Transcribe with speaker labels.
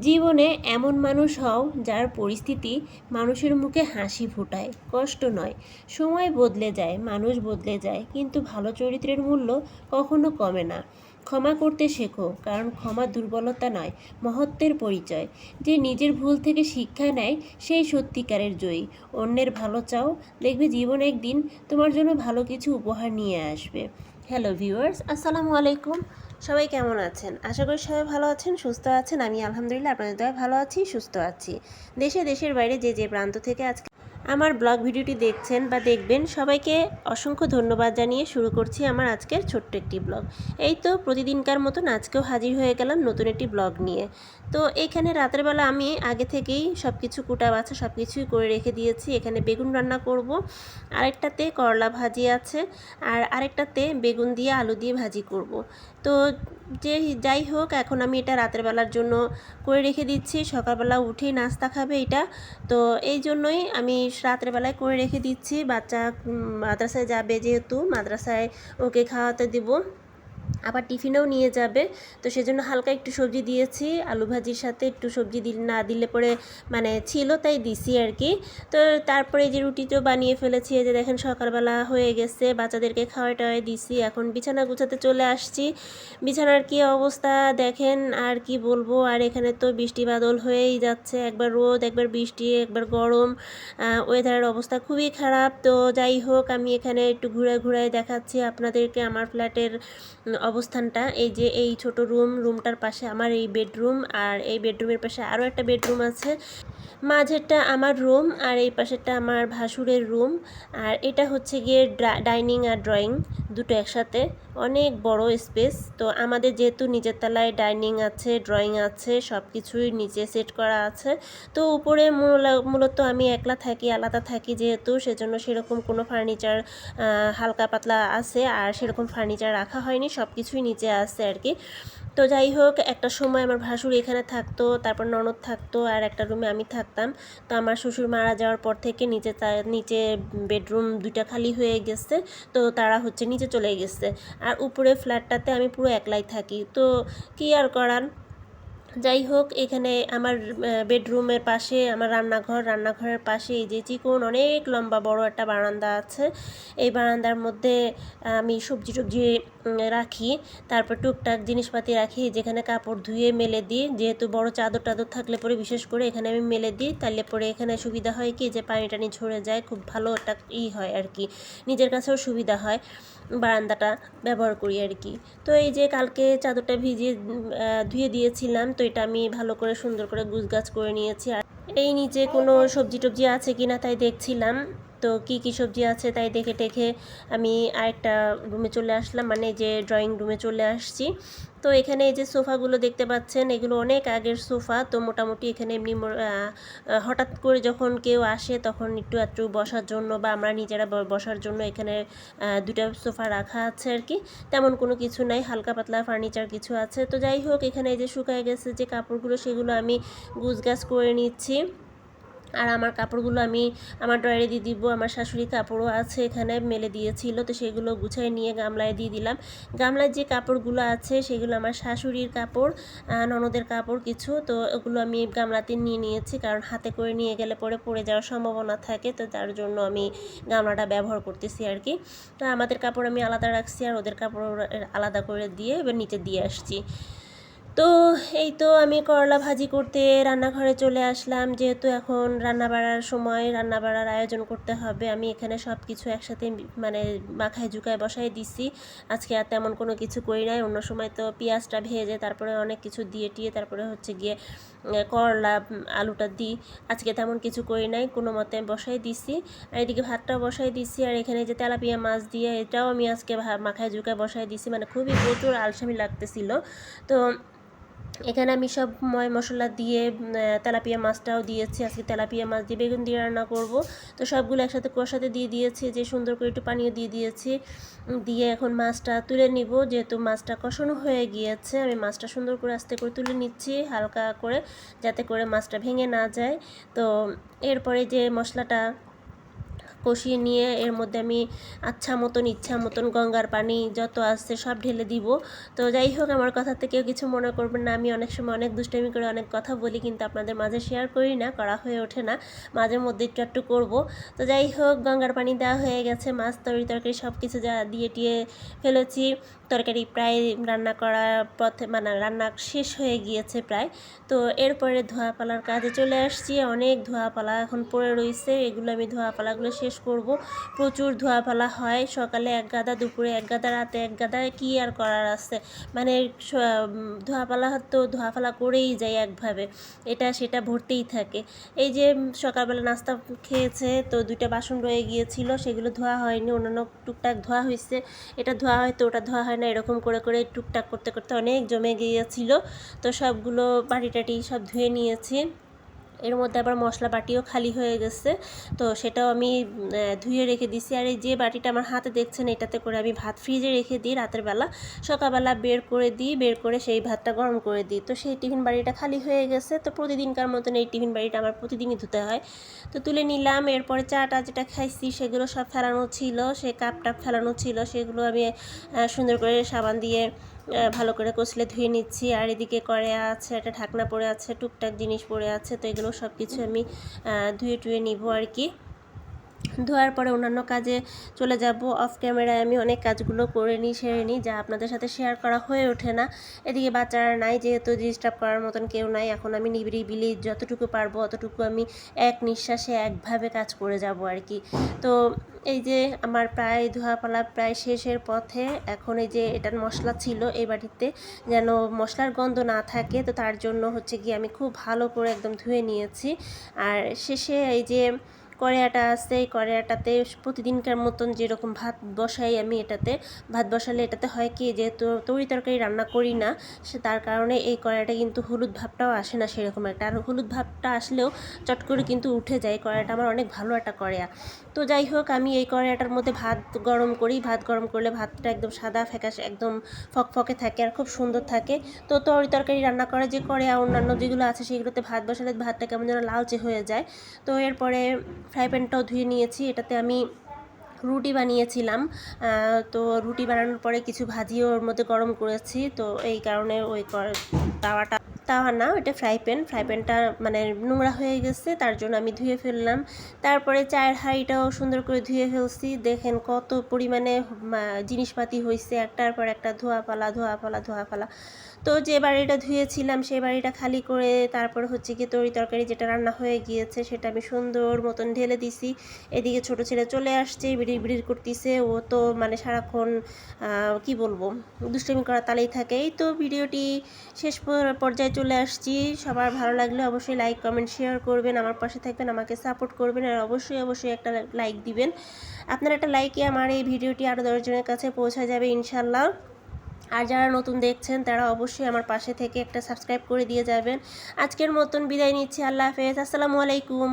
Speaker 1: জীবনে এমন মানুষ হও যার পরিস্থিতি মানুষের মুখে হাসি ফোটায়, কষ্ট নয়। সময় বদলে যায়, মানুষ বদলে যায়, কিন্তু ভালো চরিত্রের মূল্য কখনো কমে না। ক্ষমা করতে শেখো, কারণ ক্ষমা দুর্বলতা নয়, মহত্বের পরিচয়। যে নিজের ভুল থেকে শিক্ষা নেয় সেই সত্যিকারের জয়ী। অন্যের ভালো চাও, দেখবে জীবন একদিন তোমার জন্য ভালো কিছু উপহার নিয়ে আসবে। হ্যালো ভিউয়ার্স, আসসালামু আলাইকুম। সবাই কেমন আছেন? আশা করি সবাই ভালো আছেন, সুস্থ আছেন। আমি আলহামদুলিল্লাহ আপনাদের দয়ায় ভালো আছি, সুস্থ আছি। দেশের বাইরে যে যে প্রান্ত থেকে আজকে আমার ব্লগ ভিডিওটি দেখছেন বা দেখবেন, সবাইকে অসংখ্য ধন্যবাদ জানিয়ে শুরু করছি আমার আজকের ছোট্ট একটি ব্লগ। এই তো প্রতিদিনকার মতন আজকেও হাজির হয়ে গেলাম নতুন একটি ব্লগ নিয়ে। তো এখানে রাতের বেলা আমি আগে থেকেই সব কিছু কুটা বাছা সব কিছুই করে রেখে দিয়েছি। এখানে বেগুন রান্না করব, আরেকটাতে করলা ভাজি আছে, আর আরেকটাতে বেগুন দিয়ে আলু দিয়ে ভাজি করব। তো যাই হোক, এখন আমি এটা রাতের বেলার জন্য করে রেখে দিচ্ছি। সকালবেলা উঠেই নাস্তা খাবে এটা, তো এই জন্যই আমি রাতের বেলায় করে রেখে দিচ্ছি। বাচ্চা মাদ্রাসায় যাবে, যেহেতু মাদ্রাসায় ওকে খাওয়াতে দিব, আবার টিফিনেও নিয়ে যাবে, তো সেজন্য হালকা একটু সবজি দিয়েছি। আলু ভাজির সাথে একটু সবজি না দিলে পরে মানে ছিল, তাই দিছি আর কি। তো তারপরে এই যে রুটিটাও বানিয়ে ফেলেছি। এই যে দেখেন সকালবেলা হয়ে গেছে, বাচ্চাদেরকে খাওয়াই টাওয়াই দিছি। এখন বিছানা গুছাতে চলে আসছি। বিছানার কি অবস্থা দেখেন, আর কি বলবো। আর এখানে তো বৃষ্টি বাদল হয়েই যাচ্ছে, একবার রোদ একবার বৃষ্টি একবার গরম, ওয়েদারের অবস্থা খুবই খারাপ। তো যাই হোক, আমি এখানে একটু ঘুরে ঘুরে দেখাচ্ছি আপনাদেরকে আমার ফ্ল্যাটের অবস্থানটা। এই যে এই ছোট রুমটার পাশে আমার এই বেডরুম, আর এই বেডরুমের পাশে আরও একটা বেডরুম আছে। মাঝেরটা আমার রুম, আর এই পাশেরটা আমার ভাসুরের রুম। আর এটা হচ্ছে গিয়ে ডাইনিং আর ড্রয়িং দুটো একসাথে, অনেক বড় স্পেস। তো আমাদের যেহেতু নিচের তলায় ডাইনিং আছে, ড্রয়িং আছে, সব কিছুই নিচে সেট করা আছে। তো উপরে মূলত আমি একলা থাকি, আলাদা থাকি যেহেতু, সেজন্য সেরকম কোনো ফার্নিচার হালকা পাতলা আছে, আর সেরকম ফার্নিচার রাখা হয়নি, সব কিছুই নিচে আছে আর কি। তো যাই হোক, একটা সময় আমার ভাসুর এখানে থাকতো, তারপর ননদ থাকতো, আর একটা রুমে আমি থাকতাম। তো আমার শ্বশুর মারা যাওয়ার পর থেকে নিচে বেডরুম দুইটা খালি হয়ে গেছে, তো তারা হচ্ছে নিচে চলে গেছে। আর উপরে ফ্ল্যাটটাতে আমি পুরো একলাই থাকি, তো কি আর করার। যাই হোক, এখানে আমার বেডরুমের পাশে আমার রান্নাঘরের পাশে এই যে চিকন অনেক লম্বা বড় একটা বারান্দা আছে। এই বারান্দার মধ্যে আমি সবজি টবজি রাখি, তারপর টুকটাক জিনিসপাতি রাখি, যেখানে কাপড় ধুয়ে মেলে দিই। যেহেতু বড় চাদর টাদর থাকলে পরে বিশেষ করে এখানে আমি মেলে দিই, তাহলে পরে এখানে সুবিধা হয় কি, যে পানি টানি ঝরে যায়, খুব ভালো একটা হয় আর কি, নিজের কাছেও সুবিধা হয়, বারান্দাটা ব্যবহার করি আর কি। তো এই যে কালকে চাদরটা ভিজিয়ে ধুয়ে দিয়েছিলাম, তো এটা আমি ভালো করে সুন্দর করে গুছগাছ করে নিয়েছি। আর এই নিচে কোনো সবজি টবজি আছে কিনা তাই দেখছিলাম। তো কি কি সবজি আছে তাই দেখে টেখে আমি আরেকটা রুমে চলে আসলাম, মানে যে ড্রয়িং রুমে চলে আসছি। তো এখানে এই যে সোফাগুলো দেখতে পাচ্ছেন, এগুলো অনেক আগের সোফা। তো মোটামুটি এখানে এমনি হঠাৎ করে যখন কেউ আসে তখন একটু বসার জন্য বা আমরা নিজেরা বসার জন্য এখানে দুটা সোফা রাখা আছে আর কি। তেমন কোনো কিছু নাই, হালকা পাতলা ফার্নিচার কিছু আছে। তো যাই হোক, এখানে এই যে শুকায় গেছে যে কাপড়গুলো, সেগুলো আমি গুছগাছ করে নিচ্ছি। আর আমার কাপড়গুলো আমি আমার ড্রয়ারে দিয়ে দিব। আমার শাশুড়ি কাপড়ও আছে এখানে মেলে দিয়েছিল, তো সেগুলো গুছিয়ে নিয়ে গামলায় দিয়ে দিলাম। গামলায় যে কাপড়গুলো আছে সেগুলো আমার শাশুড়ির কাপড়, ননদের কাপড় কিছু, তো ওগুলো আমি গামলাতে নিয়ে নিয়েছি, কারণ হাতে করে নিয়ে গেলে পড়ে যাওয়ার সম্ভাবনা থাকে, তো তার জন্য আমি গামলাটা ব্যবহার করতেছি আর কি। তো আমাদের কাপড় আমি আলাদা রাখছি, আর ওদের কাপড় আলাদা করে দিয়ে এবার নিচে দিয়ে আসছি। তো এই তো আমি করলা ভাজি করতে রান্নাঘরে চলে আসলাম, যেহেতু এখন রান্না বাড়ার সময়, রান্না বাড়ার আয়োজন করতে হবে। আমি এখানে সব কিছু একসাথে মানে মাখায় ঝুঁকায় বসাই দিছি। আজকে আর তেমন কোনো কিছু করি নাই, অন্য সময় তো পেঁয়াজটা ভেজে তারপরে অনেক কিছু দিয়ে টিয়ে তারপরে হচ্ছে গিয়ে করলা আলুটা দিই। আজকে তেমন কিছু করি নাই, কোনো মতে বসাই দিছি। আর এদিকে ভাতটাও বসাই দিছি, আর এখানে যে তেলাপিয়া মাছ দিয়ে এটাও আমি আজকে মাখায় ঝুঁকায় বসাই দিছি, মানে খুবই প্রচুর আলসামি লাগতেছিল। তো এখানে আমি সব মশলা দিয়ে তেলাপিয়া মাছটাও দিয়েছি। আজকে তেলাপিয়া মাছ দিয়ে বেগুন দিয়ে রান্না করব। তো সবগুলো একসাথে কষাতে দিয়ে দিয়েছি, যে সুন্দর করে একটু পানিও দিয়ে দিয়েছি। দিয়ে এখন মাছটা তুলে নিব, যেহেতু মাছটা কষানো হয়ে গিয়েছে। আমি মাছটা সুন্দর করে আস্তে করে তুলে নিচ্ছি হালকা করে, যাতে করে মাছটা ভেঙে না যায়। তো এরপরে যে মশলাটা কষিয়ে নিয়ে এর মধ্যে আমি ইচ্ছা মতন গঙ্গার পানি যত আছে সব ঢেলে দিব। তো যাই হোক, আমার কথাতে কেউ কিছু মনে করবেন না, আমি অনেক সময় অনেক দুষ্টামি করে অনেক কথা বলি, কিন্তু আপনাদের মাঝে শেয়ার করি না, করা হয়ে ওঠে না, মাঝে মধ্যে একটু একটু করবো। তো যাই হোক, গঙ্গার পানি দেওয়া হয়ে গেছে, মাছ তরকারি সব কিছু যা দিয়ে টিয়ে ফেলেছি। তরকারি প্রায় রান্না করার পথে, মানে রান্না শেষ হয়ে গিয়েছে প্রায়। তো এরপরে ধোয়া পালার কাজে চলে আসছি। অনেক ধোয়া পালা এখন পড়ে রয়েছে, এগুলো আমি ধোয়া পালাগুলো শেষ করব। প্রচুর ধোয়া পালা হয়, সকালে এক গাদা, দুপুরে এক গাদা, রাতে এক গাদা, কি আর করার আছে। মানে ধোয়া পালা তো ধোয়া পালা করেই যায় একভাবে, এটা সেটা ভরতেই থাকে। এই যে সকালবেলা নাস্তা খেয়েছে, তো 2টা বাসন রয়ে গিয়েছিল, সেগুলো ধোয়া হয়নি, অন্যান্য টুকটাক ধোয়া হয়েছে। এটা ধোয়া হয় তো ওটা ধোয়া হয় না, এরকম করে করে টুকটাক করতে করতে অনেক জমে গিয়েছিল। তো সবগুলো বাটি টাটি সব ধুয়ে নিয়েছি। এর মধ্যে আবার মশলা বাটিও খালি হয়ে গেছে, তো সেটাও আমি ধুয়ে রেখে দিছি। আর এই যে বাটিটা আমার হাতে দেখছেন, এটাতে করে আমি ভাত ফ্রিজে রেখে দিই, রাতের বেলা সকালবেলা বের করে সেই ভাতটা গরম করে দিই। তো সেই টিফিন বাড়িটা খালি হয়ে গেছে, তো প্রতিদিনকার মতন এই টিফিন বাড়িটা আমার প্রতিদিনই ধুতে হয়। তো তুলে নিলাম। এরপরে চাটা যেটা খাইছি সেগুলো সব ফেলানো ছিল, সে কাপ টাপ ফেলানো ছিল, সেগুলো আমি সুন্দর করে সাবান দিয়ে ভালো করে কষলে ধুয়ে নিচ্ছি। আর এদিকে কড়াই আছে, একটা ঢাকনা পড়ে আছে, টুকটাক জিনিস পড়ে আছে, তো এগুলো সব কিছু আমি ধুয়ে টুয়ে নিব আর কি। ধোয়ার পরে অন্যান্য কাজে চলে যাব। অফ ক্যামেরায় আমি অনেক কাজগুলো করে নিই, সেরে নিই, যা আপনাদের সাথে শেয়ার করা হয়ে ওঠে না। এদিকে বাচ্চারা নাই, যেহেতু ডিস্টার্ব করার মতন কেউ নাই, এখন আমি নিরিবিলি যতটুকু পারবো অতটুকু আমি এক নিঃশ্বাসে একভাবে কাজ করে যাব আর কি। তো এই যে আমার প্রায় ধোয়াপালা প্রায় শেষের পথে। এখন এই যে এটার মশলা ছিল এই বাটিতে, যেন মশলার গন্ধ না থাকে, তো তার জন্য হচ্ছে কি আমি খুব ভালো করে একদম ধুয়ে নিয়েছি। আর শেষে এই যে কড়াইটা আছে, এই কড়াইটাতে প্রতিদিনকার মতন যেরকম ভাত বসাই আমি, এটাতে ভাত বসালে এটাতে হয় কি, যেহেতু তরি তরকারি রান্না করি না, সে তার কারণে এই কড়াইটা কিন্তু হলুদ ভাবটাও আসে না সেরকম একটা। আর হলুদ ভাবটা আসলেও চট করে কিন্তু উঠে যায়। কড়াইটা আমার অনেক ভালো একটা কড়াই। তো যাই হোক, আমি এই কড়াইটার মধ্যে ভাত গরম করি, ভাত গরম করলে ভাতটা একদম সাদা ফ্যাকাশে একদম ফকফকে থাকে আর খুব সুন্দর থাকে। তো তরি তরকারি রান্না করা যে কড়াই অন্যান্য যেগুলো আছে সেগুলোতে ভাত বসালে ভাতটা কেমন যেন লালচে হয়ে যায়। তো এরপরে ফ্রাই প্যানটাও ধুয়ে নিয়েছি, এটাতে আমি রুটি বানিয়েছিলাম। তো রুটি বানানোর পরে কিছু ভাজিও ওর মধ্যে গরম করেছি, তো এই কারণে ওই তাওয়া না, ওইটা ফ্রাই প্যানটা মানে নোংরা হয়ে গেছে, তার জন্য আমি ধুয়ে ফেললাম। তারপরে চায়ের হাঁড়িটাও সুন্দর করে ধুয়ে ফেলছি। দেখেন কত পরিমাণে জিনিসপাতি হয়েছে, একটার পর একটা ধোয়া পালা। তো যে বাড়িটা ধুয়েছিলাম সেই বাড়িটা খালি করে তারপর হচ্ছে কি তরি তরকারি যেটা রান্না হয়ে গিয়েছে সেটা আমি সুন্দর মতন ঢেলে দিছি। এদিকে ছোট ছেলে চলে আসছে, বিড়ির করতেছে, ও তো মানে সারাক্ষণ কি বলবো, দুষ্টামি করা তালেই থাকে। এই তো ভিডিওটি শেষ পর্যায়ে চলে আসছি। সবার ভালো লাগলে অবশ্যই লাইক কমেন্ট শেয়ার করবেন, আমার পাশে থাকবেন, আমাকে সাপোর্ট করবেন, আর অবশ্যই একটা লাইক দিবেন। আপনার একটা লাইকে আমার এই ভিডিওটি আরও 10 জনের কাছে পৌঁছা যাবে ইনশাল্লাহ। আর যারা নতুন দেখছেন তারা অবশ্যই আমার পাশে থেকে একটা সাবস্ক্রাইব করে দিয়ে যাবেন। আজকের মতন বিদায় নিচ্ছি, আল্লাহ হাফেজ, আসসালামু আলাইকুম।